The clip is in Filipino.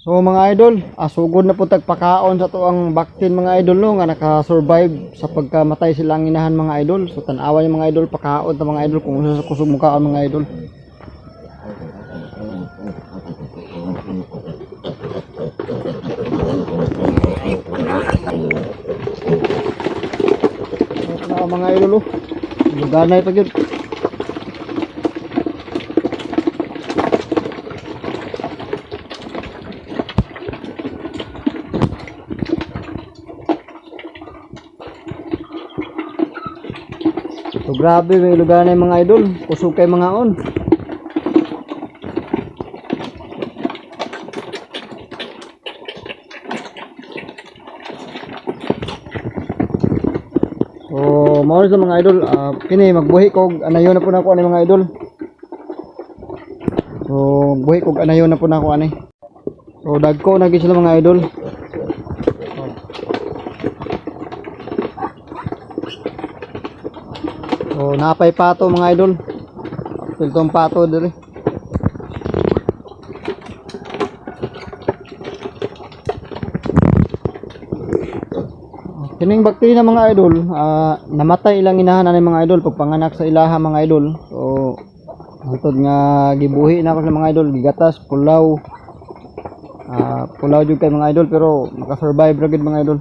So mga idol, sugod na po tagpakaon sa tuang baktin mga idol no nga naka-survive sa pagkamatay silang inahan mga idol. So tan-awan yung mga idol pakaon ta mga idol kung sa kusog mo kaon mga idol. So, mga idol oh. Ganay pa gyud. So grabe may lugar na yung mga idol, kusog kay mga on. So mao sa mga idol, kini magbuhi kog anayon na po nako ani mga idol. So buhi kog anayon na po nako ani. So dagko na gid sila mga idol. So napay pato mga idol. Piltong pato diri. Kining bakterya na mga idol, namatay ilang inahan ani mga idol pagpanganak sa ilaha mga idol. So hantod nga gibuhi na ako sa mga idol, gigatas, pulaw. Pulaw jud kay mga idol pero maka-survive ra gid mga idol.